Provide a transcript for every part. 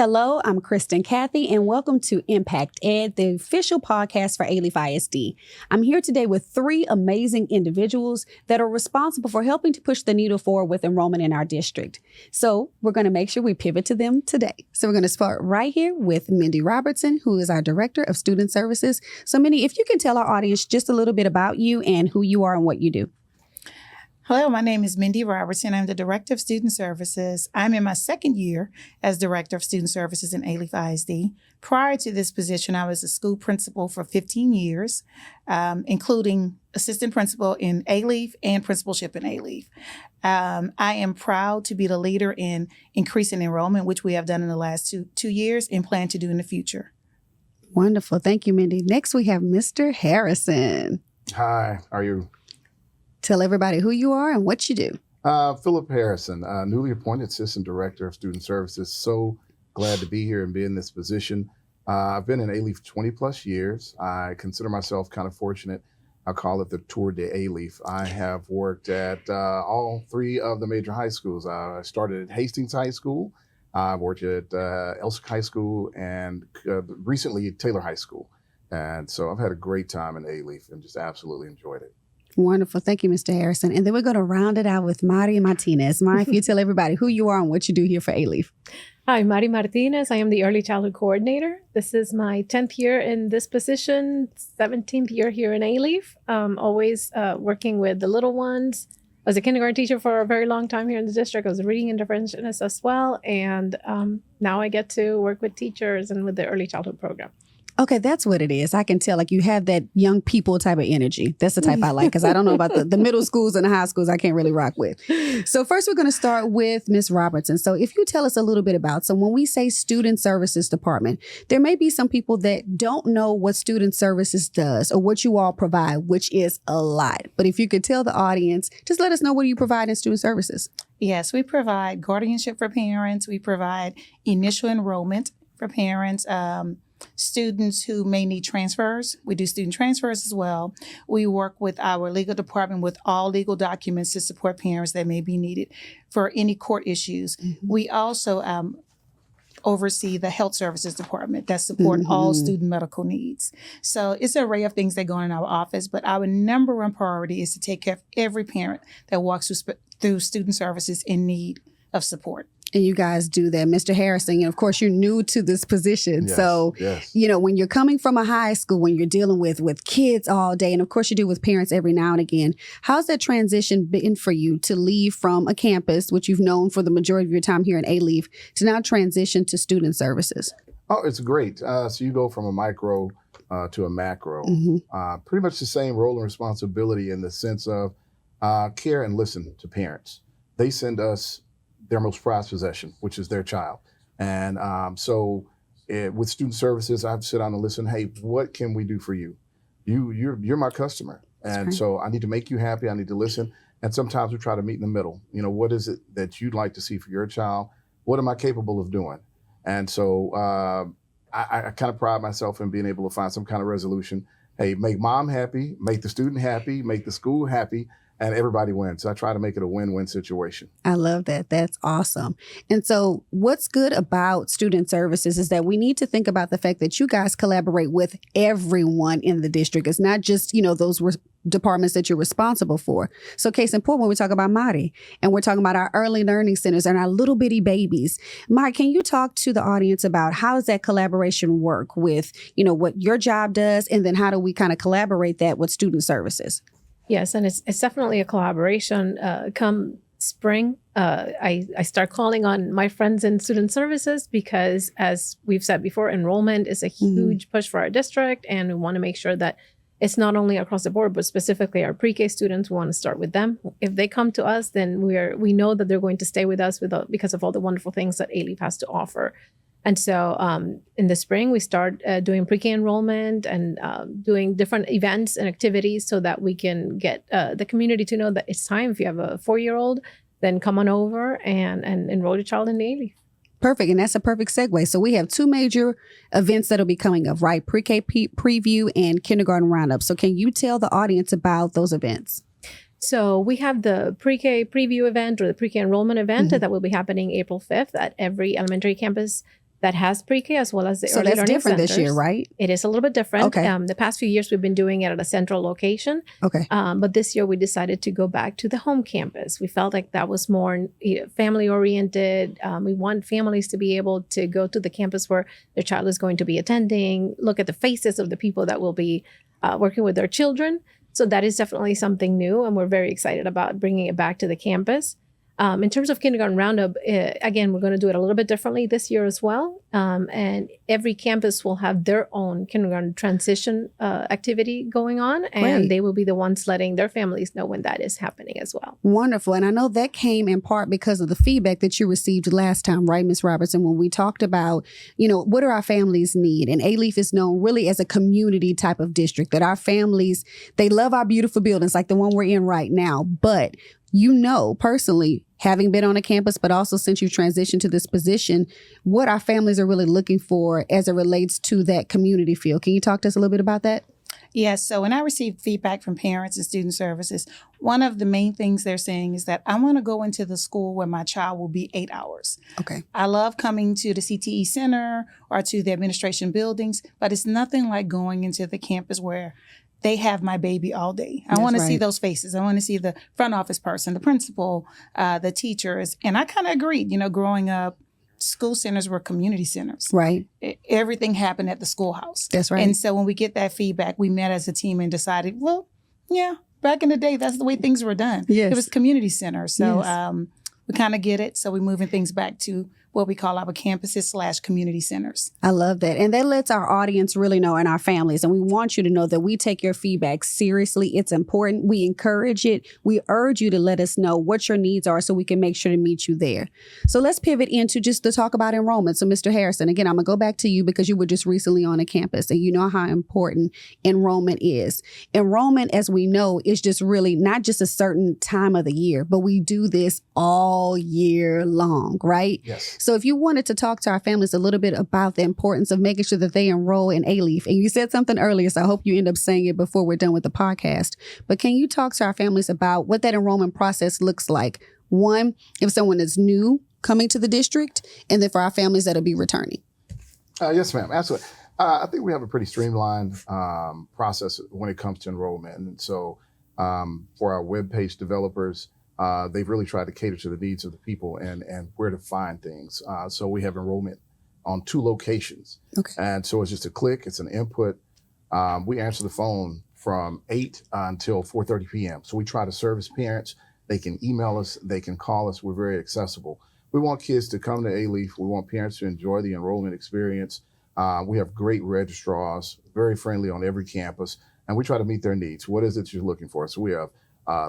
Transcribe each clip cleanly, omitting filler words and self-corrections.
Hello, I'm Kristyn Cathey, and welcome to ImpactED, the official podcast for Alief ISD. I'm here today with three amazing individuals that are responsible for helping to push the needle forward with enrollment in our district. So we're going to make sure we pivot to them today. So we're going to start right here with Mindy Robertson, who is our Director of Student Services. So Mindy, if you can tell our audience just a little bit about you and who you are and what you do. Hello, my name is Mindy Robertson. I'm the Director of Student Services. I'm in my second year as Director of Student Services in Alief ISD. Prior to this position, I was a school principal for 15 years, including assistant principal in Alief and principalship in Alief. I am proud to be the leader in increasing enrollment, which we have done in the last two years and plan to do in the future. Wonderful. Thank you, Mindy. Next, we have Mr. Harrison. Hi, how are you? Tell everybody who you are and what you do. Phillip Harrison, newly appointed Assistant Director of Student Services. So glad to be here and be in this position. I've been in Alief 20 plus years. I consider myself kind of fortunate. I call it the Tour de Alief. I have worked at all three of the major high schools. I started at Hastings High School. I worked at Elsick High School and recently Taylor High School. And so I've had a great time in Alief and just absolutely enjoyed it. Wonderful. Thank you, Mr. Harrison. And then we're going to round it out with Mari Martinez. Mari, if you tell everybody who you are and what you do here for Alief. Hi, Mari Martinez. I am the Early Childhood Coordinator. This is my 10th year in this position, 17th year here in Alief. Always working with the little ones. I was a kindergarten teacher for a very long time here in the district. I was a reading interventionist as well. And now I get to work with teachers and with the early childhood program. Okay, that's what it is. I can tell, like, you have that young people type of energy. That's the type I like, because I don't know about the middle schools and the high schools I can't really rock with. So first, we're going to start with Ms. Robertson. So if you tell us a little bit about, so when we say Student Services Department, there may be some people that don't know what Student Services does or what you all provide, which is a lot. But if you could tell the audience, just let us know what you provide in Student Services. Yes, we provide guardianship for parents. We provide initial enrollment for parents. Students who may need transfers. We do student transfers as well. We work with our legal department with all legal documents to support parents that may be needed for any court issues. Mm-hmm. We also oversee the health services department that support all student medical needs. So it's an array of things that go on in our office, but our number one priority is to take care of every parent that walks through student services in need of support. And you guys do that. Mr. Harrison, of course, you're new to this position. Yes, so, yes. When you're coming from a high school, when you're dealing with kids all day, and of course you do with parents every now and again, how's that transition been for you to leave from a campus, which you've known for the majority of your time here in Alief, to now transition to student services? Oh, it's great. So you go from a micro to a macro. Pretty much the same role and responsibility in the sense of care and listen to parents. They send us their most prized possession, which is their child. And with student services, I have to sit down and listen. Hey, what can we do for you? You're my customer. And so I need to make you happy. I need to listen. And sometimes we try to meet in the middle. What is it that you'd like to see for your child? What am I capable of doing? And so I kind of pride myself in being able to find some kind of resolution. Hey, make mom happy, make the student happy, make the school happy, and everybody wins. I try to make it a win-win situation. I love that. That's awesome. And so what's good about student services is that we need to think about the fact that you guys collaborate with everyone in the district. It's not just, those departments that you're responsible for. So case in point, when we talk about Mari and we're talking about our early learning centers and our little bitty babies, Mari, can you talk to the audience about how does that collaboration work with, what your job does, and then how do we kind of collaborate that with student services? Yes, and it's definitely a collaboration. Come spring, I start calling on my friends in student services because, as we've said before, enrollment is a huge push for our district, and we want to make sure that it's not only across the board, but specifically our pre-K students. We want to start with them. If they come to us, then we know that they're going to stay with us because of all the wonderful things that Alief has to offer. And so in the spring, we start doing pre-K enrollment and doing different events and activities so that we can get the community to know that it's time. If you have a 4-year-old, then come on over and enroll your child in the Alief. Perfect. And that's a perfect segue. So we have two major events that'll be coming up, right? Pre-K preview and kindergarten roundup. So can you tell the audience about those events? So we have the pre-K preview event or the pre-K enrollment event that will be happening April 5th at every elementary campus that has pre-K as well as the So early that's learning different centers. this year, right? It is a little bit different. Okay. The past few years, we've been doing it at a central location. Okay. But this year, we decided to go back to the home campus. We felt like that was more family-oriented. We want families to be able to go to the campus where their child is going to be attending, look at the faces of the people that will be working with their children. So that is definitely something new, and we're very excited about bringing it back to the campus. In terms of kindergarten roundup, again, we're going to do it a little bit differently this year as well. And every campus will have their own kindergarten transition activity going on. And Great. they will be the ones letting their families know when that is happening as well. Wonderful. And I know that came in part because of the feedback that you received last time, right, Ms. Robertson, when we talked about, what do our families need? And Alief is known really as a community type of district, that our families, they love our beautiful buildings like the one we're in right now. But personally, having been on a campus, but also since you've transitioned to this position, what our families are really looking for as it relates to that community feel. Can you talk to us a little bit about that? Yes. So when I receive feedback from parents and student services, one of the main things they're saying is that I want to go into the school where my child will be 8 hours. Okay. I love coming to the CTE Center or to the administration buildings, but it's nothing like going into the campus where they have my baby all day. I want to see those faces. I want to see the front office person, the principal, the teachers. And I kind of agreed, growing up, school centers were community centers. Right. Everything happened at the schoolhouse. That's right. And so when we get that feedback, we met as a team and decided, well, yeah, back in the day, that's the way things were done. Yes. It was community center. So Yes. we kind of get it. So we're moving things back to what we call our campuses / community centers. I love that. And that lets our audience really know, and our families. And we want you to know that we take your feedback seriously. It's important. We encourage it. We urge you to let us know what your needs are so we can make sure to meet you there. So let's pivot into just to talk about enrollment. So Mr. Harrison, again, I'm going to go back to you because you were just recently on a campus and you know how important enrollment is. Enrollment, as we know, is just really not just a certain time of the year, but we do this all year long, right? Yes. So if you wanted to talk to our families a little bit about the importance of making sure that they enroll in Alief, and you said something earlier, so I hope you end up saying it before we're done with the podcast, but can you talk to our families about what that enrollment process looks like? One, if someone is new coming to the district, and then for our families that'll be returning. Yes, ma'am. Absolutely. I think we have a pretty streamlined process when it comes to enrollment. And so for our webpage developers, they've really tried to cater to the needs of the people and where to find things. So we have enrollment on 2 locations. Okay. And so it's just a click, it's an input. We answer the phone from 8 until 4:30 p.m. So we try to service parents. They can email us, they can call us. We're very accessible. We want kids to come to Alief. We want parents to enjoy the enrollment experience. We have great registrars, very friendly on every campus, and we try to meet their needs. What is it you're looking for? So we have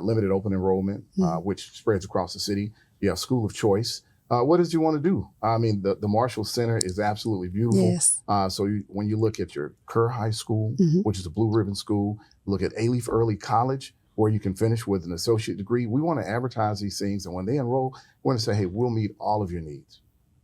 limited open enrollment, which spreads across the city. You have school of choice. What is it you want to do? I mean, the Marshall Center is absolutely beautiful. Yes. So when you look at your Kerr High School, which is a blue ribbon school, look at Alief Early College, where you can finish with an associate degree. We want to advertise these things. And when they enroll, we want to say, hey, we'll meet all of your needs.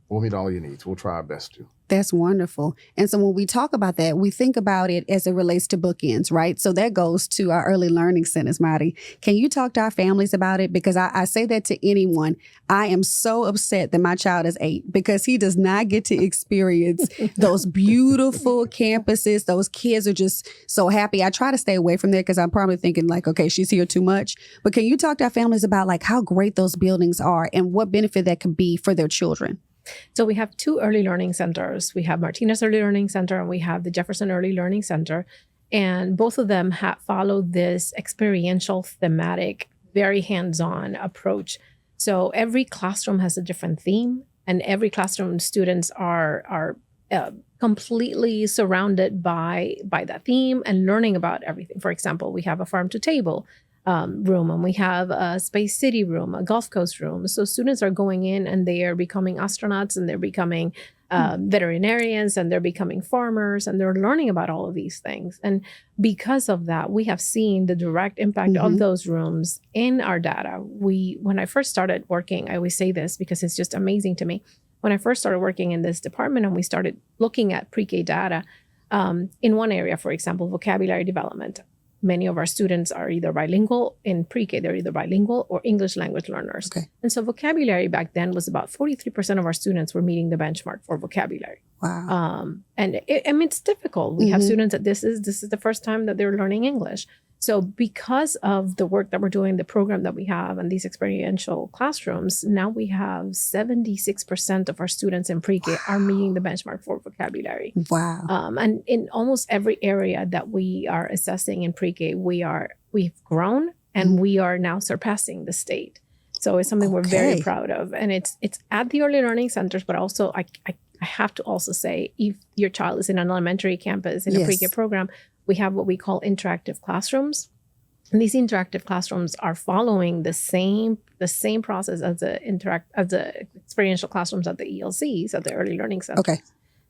We'll meet all your needs. We'll try our best to. That's wonderful. And so when we talk about that, we think about it as it relates to bookends, right? So that goes to our early learning centers, Marty. Can you talk to our families about it? Because I say that to anyone. I am so upset that my child is 8 because he does not get to experience those beautiful campuses. Those kids are just so happy. I try to stay away from there because I'm probably thinking like, okay, she's here too much. But can you talk to our families about like how great those buildings are and what benefit that could be for their children? So we have 2 early learning centers. We have Martinez Early Learning Center and we have the Jefferson Early Learning Center. And both of them follow this experiential, thematic, very hands-on approach. So every classroom has a different theme and every classroom students are completely surrounded by that theme and learning about everything. For example, we have a farm to table room, and we have a Space City room, a Gulf Coast room. So students are going in and they are becoming astronauts and they're becoming veterinarians and they're becoming farmers and they're learning about all of these things. And because of that, we have seen the direct impact of those rooms in our data. When I first started working, I always say this because it's just amazing to me. When I first started working in this department and we started looking at pre-K data, in one area, for example, vocabulary development, many of our students are either bilingual. In pre-K, they're either bilingual or English language learners. Okay. And so vocabulary back then was about 43% of our students were meeting the benchmark for vocabulary. Wow. And it's difficult. We have students that this is the first time that they're learning English. So because of the work that we're doing, the program that we have, and these experiential classrooms, now we have 76% of our students in pre-K are meeting the benchmark for vocabulary. Wow. And in almost every area that we are assessing in pre-K, we've grown and we are now surpassing the state. So it's something we're very proud of. And it's at the early learning centers, but also I have to also say, if your child is in an elementary campus in a pre-K program, we have what we call interactive classrooms. And these interactive classrooms are following the same process as the experiential classrooms at the ELCs, at the early learning centers. Okay.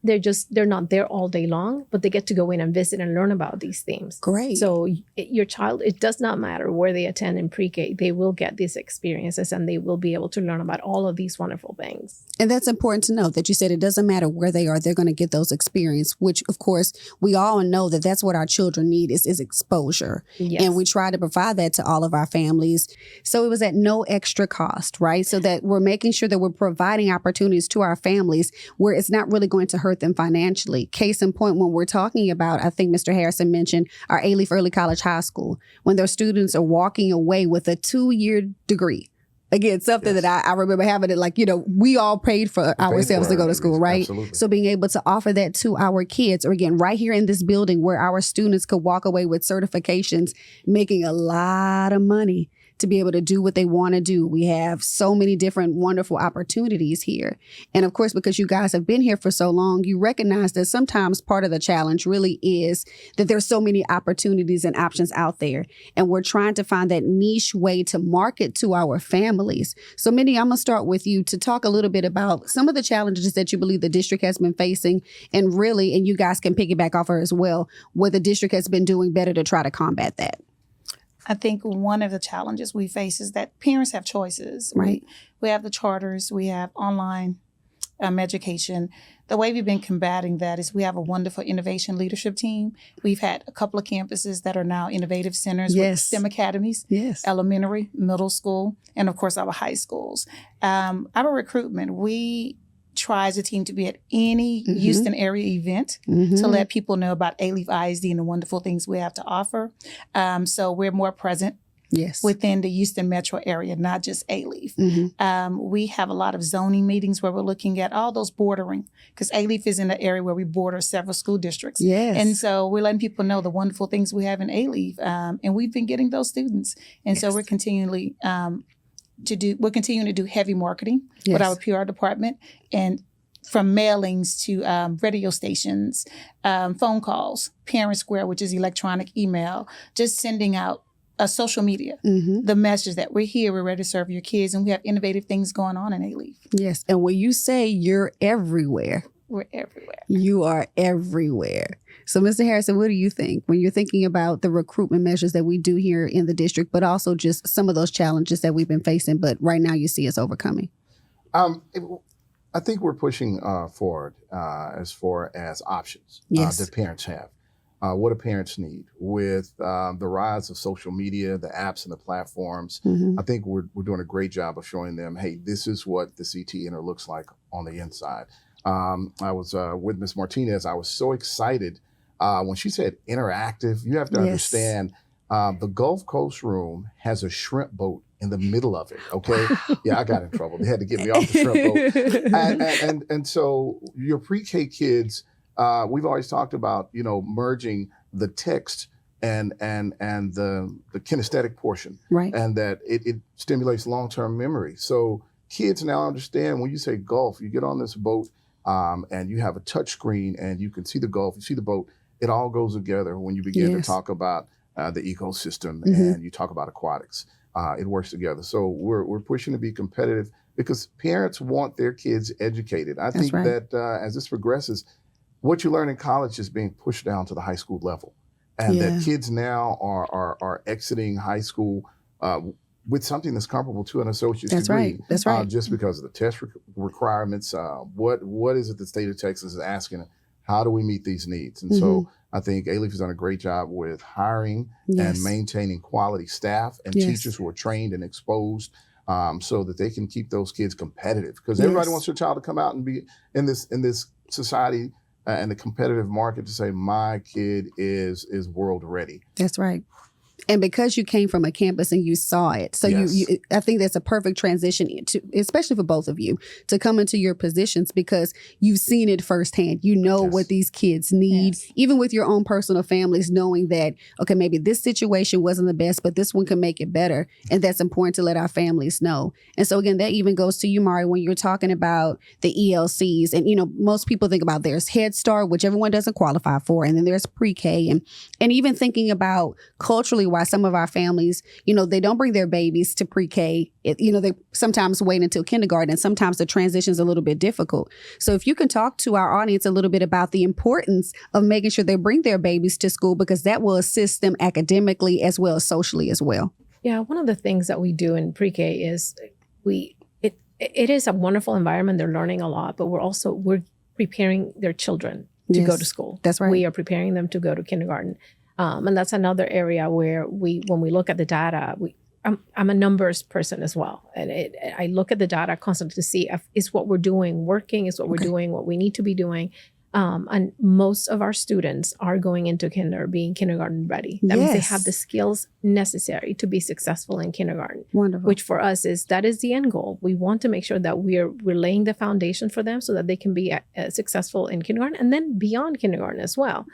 They're not there all day long, but they get to go in and visit and learn about these themes. Great. So your child, it does not matter where they attend in pre-K, they will get these experiences and they will be able to learn about all of these wonderful things. And that's important to know, that you said it doesn't matter where they are, they're going to get those experiences, which of course we all know that that's what our children need is exposure. Yes. And we try to provide that to all of our families. So it was at no extra cost, right? So that we're making sure that we're providing opportunities to our families where it's not really going to hurt them financially. Case in point, when we're talking about, I think Mr. Harrison mentioned our Alief Early College High School, when their students are walking away with a 2-year degree. Again, something that I remember having it like, we all paid for ourselves to go to school, right? Absolutely. So being able to offer that to our kids, or again, right here in this building where our students could walk away with certifications, making a lot of money to be able to do what they want to do. We have so many different wonderful opportunities here. And of course, because you guys have been here for so long, you recognize that sometimes part of the challenge really is that there's so many opportunities and options out there. And we're trying to find that niche way to market to our families. So Mindy, I'm going to start with you to talk a little bit about some of the challenges that you believe the district has been facing, and you guys can piggyback off her as well, what the district has been doing better to try to combat that. I think one of the challenges we face is that parents have choices. Right. We have the charters, we have online education. The way we've been combating that is we have a wonderful innovation leadership team. We've had a couple of campuses that are now innovative centers with STEM academies, elementary, middle school, and of course our high schools. Our recruitment, we try as a team to be at any Houston area event to let people know about Alief ISD and the wonderful things we have to offer. So we're more present within the Houston metro area, not just Alief. We have a lot of zoning meetings where we're looking at all those bordering, because Alief is in the area where we border several school districts. And so we're letting people know the wonderful things we have in Alief. And we've been getting those students. And so we're continually we're continuing to do heavy marketing with our PR department, and from mailings to radio stations, phone calls, Parent Square, which is electronic email, just sending out social media, the message that we're here, we're ready to serve your kids, and we have innovative things going on in Alief. Yes. And when you say you're everywhere, we're everywhere. You are everywhere. So, Mr. Harrison, what do you think when you're thinking about the recruitment measures that we do here in the district, but also just some of those challenges that we've been facing, but right now you see us overcoming? I think we're pushing forward as far as options that parents have. What do parents need? With the rise of social media, the apps and the platforms, I think we're doing a great job of showing them, hey, this is what the CT Inter looks like on the inside. I was with Ms. Martinez. I was so excited when she said interactive. You have to understand the Gulf Coast room has a shrimp boat in the middle of it. Okay. Yeah, I got in trouble. They had to get me off the shrimp boat. And so your pre-K kids, we've always talked about, merging the text and the kinesthetic portion, right? And that it stimulates long-term memory. So kids now understand when you say Gulf, you get on this boat and you have a touch screen and you can see the Gulf, you see the boat. It all goes together when you begin to talk about the ecosystem and you talk about aquatics. It works together. So we're pushing to be competitive because parents want their kids educated. I think that as this progresses, what you learn in college is being pushed down to the high school level. And that kids now are exiting high school with something that's comparable to an associate's degree. That's right. Just because of the test requirements. What is it the state of Texas is asking? how do we meet these needs? And so I think Alief has done a great job with hiring and maintaining quality staff and teachers who are trained and exposed so that they can keep those kids competitive. Because everybody wants their child to come out and be in this society and the competitive market to say, my kid is world ready. That's right. And because you came from a campus and you saw it, so you I think that's a perfect transition to, especially for both of you, to come into your positions because you've seen it firsthand. You know what these kids need, even with your own personal families, knowing that, okay, maybe this situation wasn't the best, but this one can make it better. And that's important to let our families know. And so again, that even goes to you, Mari, when you're talking about the ELCs. And, you know, most people think about there's Head Start, which everyone doesn't qualify for. And then there's pre-K. And even thinking about culturally why some of our families, you know, they don't bring their babies to pre-K. You know, they sometimes wait until kindergarten, and sometimes the transition is a little bit difficult. So if you can talk to our audience a little bit about the importance of making sure they bring their babies to school, because that will assist them academically as well as socially as well. Yeah, one of the things that we do in pre-K is it is a wonderful environment. They're learning a lot, but we're preparing their children to go to school. That's right. We are preparing them to go to kindergarten. And that's another area where when we look at the data, I'm a numbers person as well. And I look at the data constantly to see if is what we're doing working, is what we're doing, what we need to be doing. And most of our students are going into being kindergarten ready. That means they have the skills necessary to be successful in kindergarten. Wonderful. Which for us that is the end goal. We want to make sure that we're laying the foundation for them so that they can be successful in kindergarten and then beyond kindergarten as well.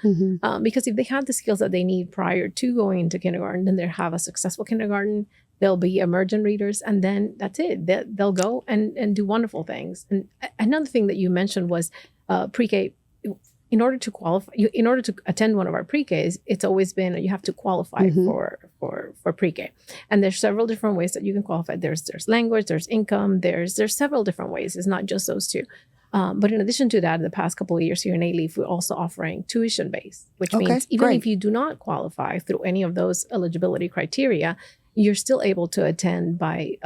Because if they have the skills that they need prior to going into kindergarten, then they'll have a successful kindergarten. They'll be emergent readers, and then that's it. They'll go and do wonderful things. And another thing that you mentioned was pre-K. In order to qualify, in order to attend one of our pre-Ks, it's always been you have to qualify for pre-K, and there's several different ways that you can qualify. There's language, there's income, there's several different ways. It's not just those two. But in addition to that, the past couple of years here in Alief, we're also offering tuition-based, which means even if you do not qualify through any of those eligibility criteria, you're still able to attend by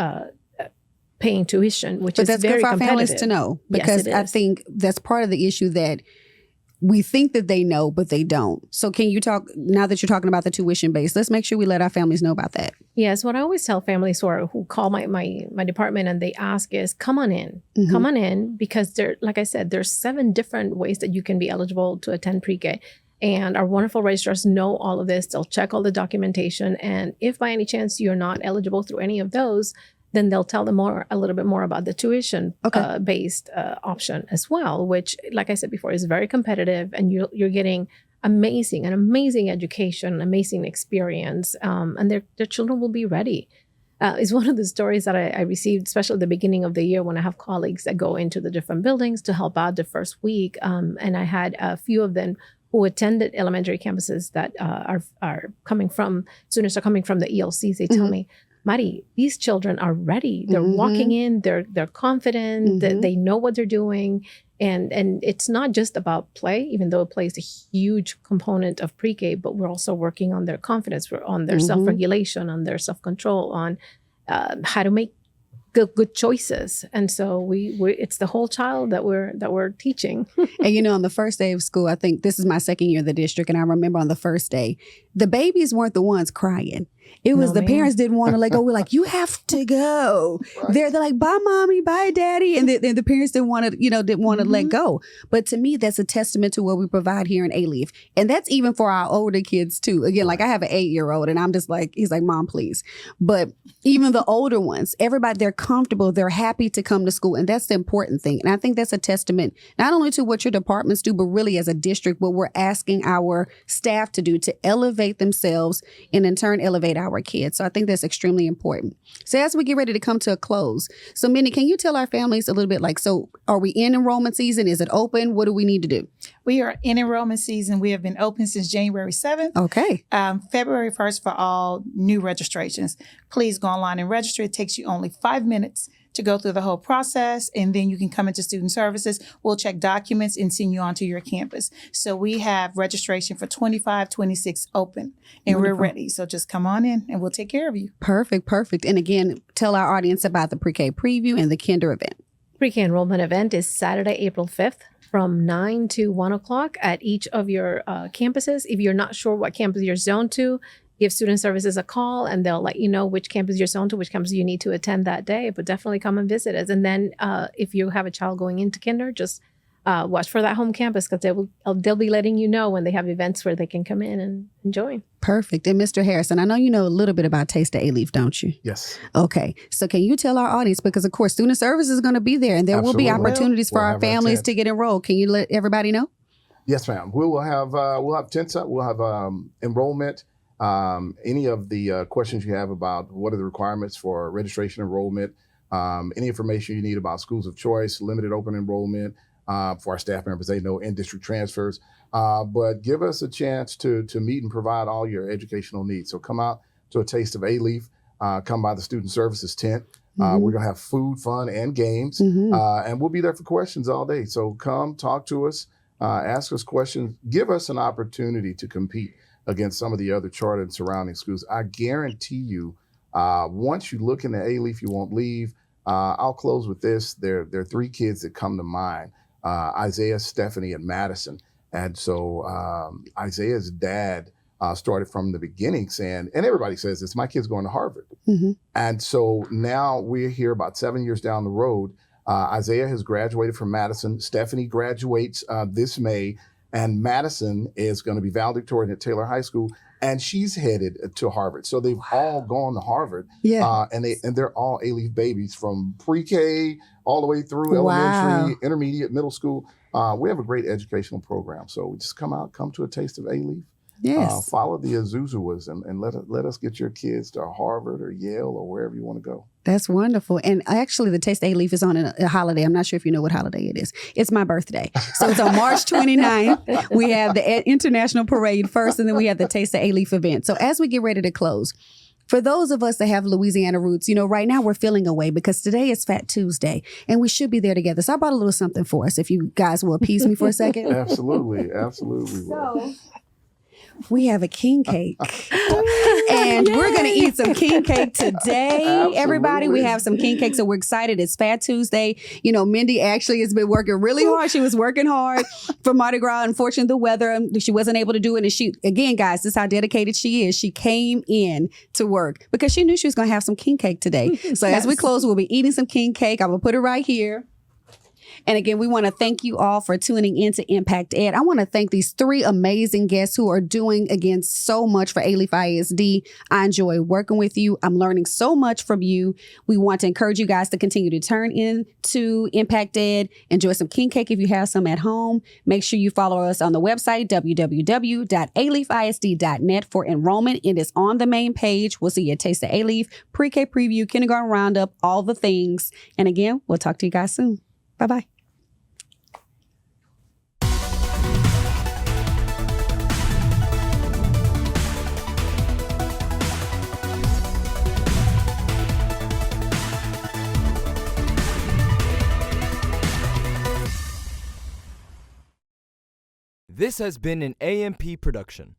paying tuition, which is very competitive. But that's good for our families to know, because I think that's part of the issue that we think that they know, but they don't. So can you talk, now that you're talking about the tuition base, let's make sure we let our families know about that. Yes, what I always tell families who call my department and they ask is, come on in. Come on in, because like I said, there's 7 different ways that you can be eligible to attend pre-K. And our wonderful registrars know all of this. They'll check all the documentation. And if by any chance you're not eligible through any of those, then they'll tell them a little bit more about the tuition based option as well, which, like I said before, is very competitive, and you're getting an amazing education, amazing experience, and their children will be ready. It's one of the stories that I received, especially at the beginning of the year when I have colleagues that go into the different buildings to help out the first week, and I had a few of them who attended elementary campuses that are coming from students are coming from the ELCs. They tell me, Mari, these children are ready. They're walking in, they're confident, they know what they're doing. And it's not just about play, even though it plays a huge component of pre-K, but we're also working on their confidence, on their self-regulation, on their self-control, on how to make good choices. And so it's the whole child that we're teaching. And you know, on the first day of school, I think this is my second year in the district, and I remember on the first day, the babies weren't the ones crying. It was parents didn't want to let go. We're like, you have to go. Right. They're like, bye, mommy, bye, daddy. And the parents didn't want to let go. But to me, that's a testament to what we provide here in Alief. And that's even for our older kids too. Again, like I have an 8-year-old, and I'm just like, he's like, Mom, please. But even the older ones, everybody, they're comfortable. They're happy to come to school. And that's the important thing. And I think that's a testament, not only to what your departments do, but really as a district, what we're asking our staff to do to elevate themselves and in turn elevate our kids. So I think that's extremely important. So as we get ready to come to a close, so Mindy, can you tell our families a little bit, like, so are we in enrollment season? Is it open? What do we need to do? We are in enrollment season. We have been open since January 7th. Okay. February 1st for all new registrations. Please go online and register. It takes you only 5 minutes to go through the whole process, and then you can come into student services. We'll check documents and send you onto your campus. So we have registration for 25-26 open, and we're ready. So just come on in and we'll take care of you. Perfect. And again, tell our audience about the pre-K preview and the kinder event. pre-K enrollment event is Saturday, April 5th from 9 to 1 o'clock at each of your campuses. If you're not sure what campus you're zoned to, give student services a call and they'll let you know which campus you're zoned to, which campus you need to attend that day. But definitely come and visit us. And then if you have a child going into kinder, just watch for that home campus because they'll be letting you know when they have events where they can come in and join. Perfect. And Mr. Harrison, I know you know a little bit about Taste of Alief, don't you? Yes. Okay. So can you tell our audience, because of course student services is going to be there and there will be opportunities for our families to get enrolled. Can you let everybody know? Yes, ma'am. We'll have tents up. We'll have enrollment. Any of the questions you have about what are the requirements for registration enrollment, any information you need about schools of choice, limited open enrollment for our staff members, they know in-district transfers. But give us a chance to meet and provide all your educational needs. So come out to a Taste of Alief, come by the Student Services tent. We're going to have food, fun, and games. And we'll be there for questions all day. So come talk to us, ask us questions, give us an opportunity to compete against some of the other charter and surrounding schools. I guarantee you, once you look into Alief, you won't leave. I'll close with this. There are three kids that come to mind, Isaiah, Stephanie, and Madison. And so Isaiah's dad started from the beginning saying, and everybody says this, my kid's going to Harvard. And so now we're here about 7 years down the road. Isaiah has graduated from Madison. Stephanie graduates this May. And Madison is going to be valedictorian at Taylor High School, and she's headed to Harvard. So they've all gone to Harvard, and they're all Alief babies from pre-K all the way through elementary, intermediate, middle school. We have a great educational program. So we just come to a Taste of Alief. Yes. Follow the Azuzuas and let us get your kids to Harvard or Yale or wherever you want to go. That's wonderful. And actually, the Taste of Alief is on a holiday. I'm not sure if you know what holiday it is. It's my birthday. So it's on March 29th. We have the International Parade first, and then we have the Taste of Alief event. So as we get ready to close, for those of us that have Louisiana roots, right now we're feeling away because today is Fat Tuesday and we should be there together. So I brought a little something for us if you guys will appease me for a second. Absolutely. So we have a king cake and we're going to eat some king cake today. Absolutely. Everybody, we have some king cake. So we're excited. It's Fat Tuesday. Mindy actually has been working really hard. She was working hard for Mardi Gras. Unfortunately, the weather, she wasn't able to do it. And she, again, guys, this is how dedicated she is. She came in to work because she knew she was going to have some king cake today. So as we close, we'll be eating some king cake. I will put it right here. And again, we want to thank you all for tuning in to ImpactED. I want to thank these three amazing guests who are doing, again, so much for Alief ISD. I enjoy working with you. I'm learning so much from you. We want to encourage you guys to continue to turn in to ImpactED. Enjoy some king cake if you have some at home. Make sure you follow us on the website, www.aliefisd.net for enrollment. It is on the main page. We'll see you at Taste of Alief, Pre-K Preview, Kindergarten Roundup, all the things. And again, we'll talk to you guys soon. Bye-bye. This has been an AMP production.